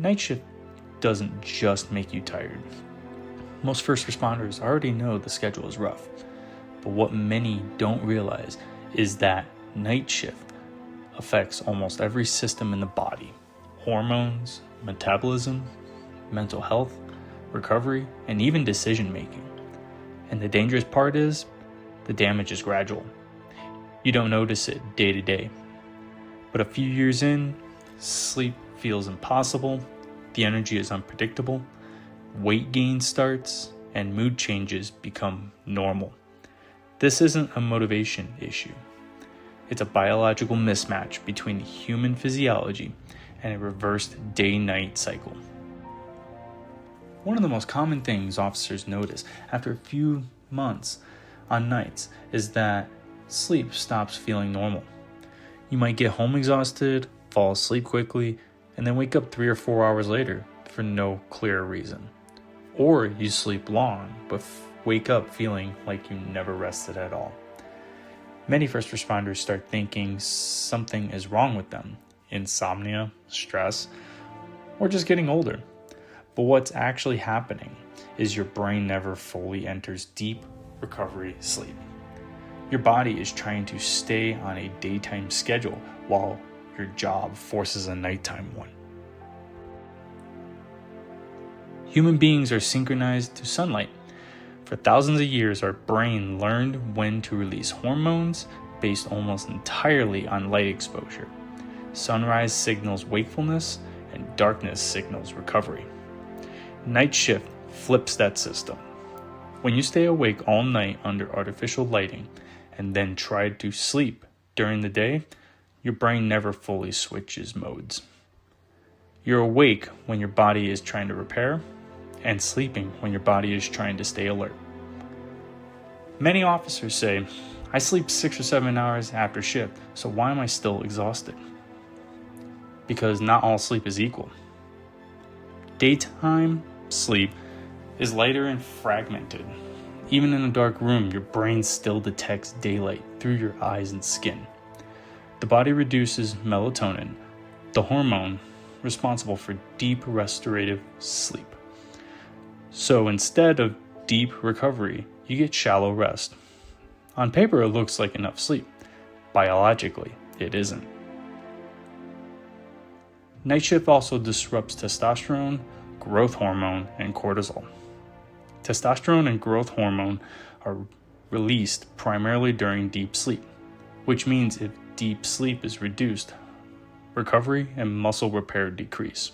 Night shift doesn't just make you tired. Most first responders already know the schedule is rough, but what many don't realize is that night shift affects almost every system in the body: hormones, metabolism, mental health, recovery, and even decision making. And the dangerous part is, the damage is gradual. You don't notice it day to day, but a few years in, sleep feels impossible, the energy is unpredictable, weight gain starts, and mood changes become normal. This isn't a motivation issue. It's a biological mismatch between the human physiology and a reversed day-night cycle. One of the most common things officers notice after a few months on nights is that sleep stops feeling normal. You might get home exhausted, fall asleep quickly, and then wake up 3 or 4 hours later for no clear reason. Or you sleep long, but wake up feeling like you never rested at all. Many first responders start thinking something is wrong with them: insomnia, stress, or just getting older. But what's actually happening is your brain never fully enters deep recovery sleep. Your body is trying to stay on a daytime schedule while your job forces a nighttime one. Human beings are synchronized to sunlight. For thousands of years, our brain learned when to release hormones based almost entirely on light exposure. Sunrise signals wakefulness, and darkness signals recovery. Night shift flips that system. When you stay awake all night under artificial lighting and then try to sleep during the day, your brain never fully switches modes. You're awake when your body is trying to repair, and sleeping when your body is trying to stay alert. Many officers say, "I sleep 6 or 7 hours after shift, so why am I still exhausted?" Because not all sleep is equal. Daytime sleep is lighter and fragmented. Even in a dark room, your brain still detects daylight through your eyes and skin. The body reduces melatonin, the hormone responsible for deep restorative sleep. So instead of deep recovery, you get shallow rest. On paper, it looks like enough sleep. Biologically, it isn't. Night shift also disrupts testosterone, growth hormone, and cortisol. Testosterone and growth hormone are released primarily during deep sleep, which means if deep sleep is reduced, recovery and muscle repair decrease.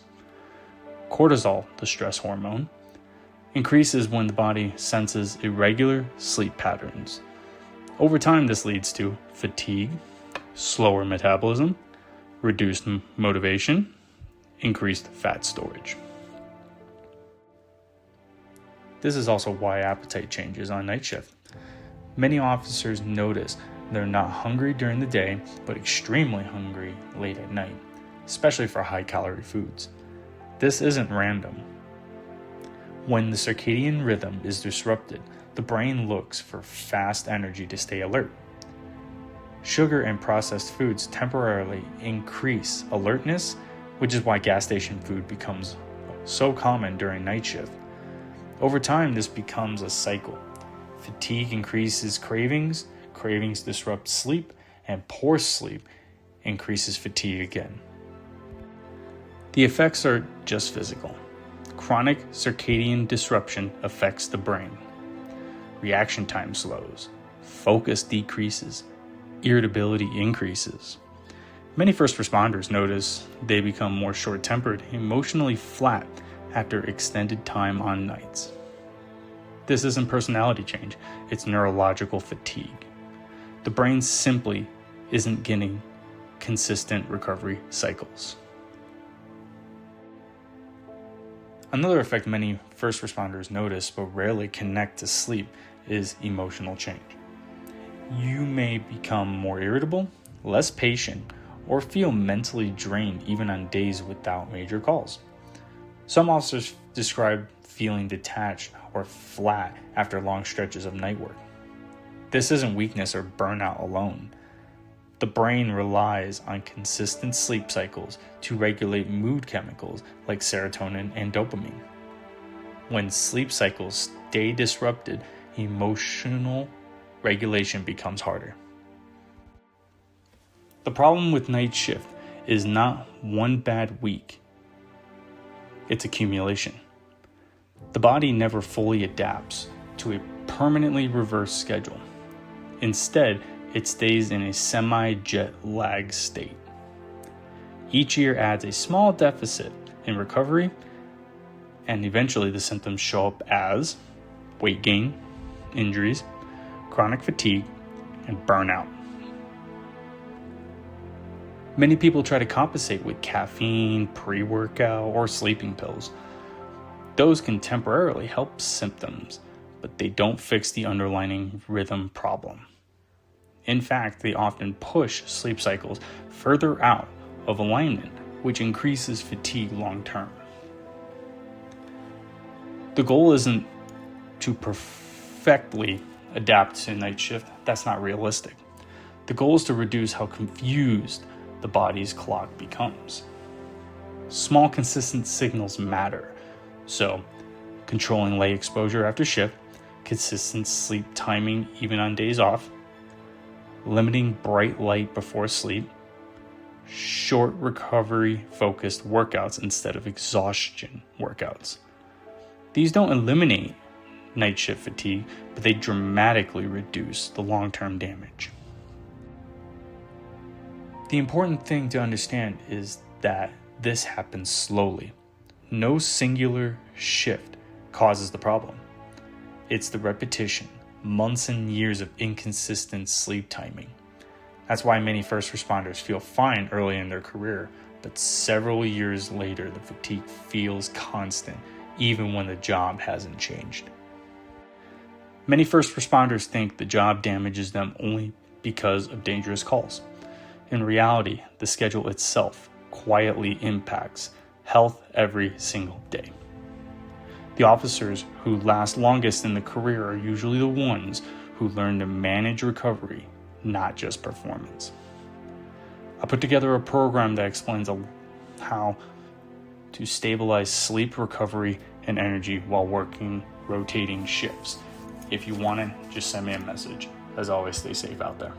Cortisol, the stress hormone, increases when the body senses irregular sleep patterns. Over time, this leads to fatigue, slower metabolism, reduced motivation, increased fat storage. This is also why appetite changes on night shift. Many officers notice they're not hungry during the day, but extremely hungry late at night, especially for high-calorie foods. This isn't random. When the circadian rhythm is disrupted, the brain looks for fast energy to stay alert. Sugar and processed foods temporarily increase alertness, which is why gas station food becomes so common during night shift. Over time, this becomes a cycle. Fatigue increases cravings, cravings disrupt sleep, and poor sleep increases fatigue again. The effects are just physical. Chronic circadian disruption affects the brain. Reaction time slows, focus decreases, irritability increases. Many first responders notice they become more short-tempered, emotionally flat after extended time on nights. This isn't personality change, it's neurological fatigue. The brain simply isn't getting consistent recovery cycles. Another effect many first responders notice but rarely connect to sleep is emotional change. You may become more irritable, less patient, or feel mentally drained even on days without major calls. Some officers describe feeling detached or flat after long stretches of night work. This isn't weakness or burnout alone. The brain relies on consistent sleep cycles to regulate mood chemicals like serotonin and dopamine. When sleep cycles stay disrupted, emotional regulation becomes harder. The problem with night shift is not one bad week, it's accumulation. The body never fully adapts to a permanently reversed schedule. Instead, it stays in a semi-jet lag state. Each year adds a small deficit in recovery, and eventually the symptoms show up as weight gain, injuries, chronic fatigue, and burnout. Many people try to compensate with caffeine, pre-workout, or sleeping pills. Those can temporarily help symptoms, but they don't fix the underlying rhythm problem. In fact, they often push sleep cycles further out of alignment, which increases fatigue long term. The goal isn't to perfectly adapt to night shift. That's not realistic. The goal is to reduce how confused the body's clock becomes. Small, consistent signals matter. So, controlling light exposure after shift, consistent sleep timing even on days off, limiting bright light before sleep, short recovery-focused workouts instead of exhaustion workouts. These don't eliminate night shift fatigue, but they dramatically reduce the long-term damage. The important thing to understand is that this happens slowly. No singular shift causes the problem. It's the repetition, months and years of inconsistent sleep timing. That's why many first responders feel fine early in their career, but several years later, the fatigue feels constant, even when the job hasn't changed. Many first responders think the job damages them only because of dangerous calls. In reality, the schedule itself quietly impacts health every single day. The officers who last longest in the career are usually the ones who learn to manage recovery, not just performance. I put together a program that explains how to stabilize sleep, recovery, and energy while working rotating shifts. If you want it, just send me a message. As always, stay safe out there.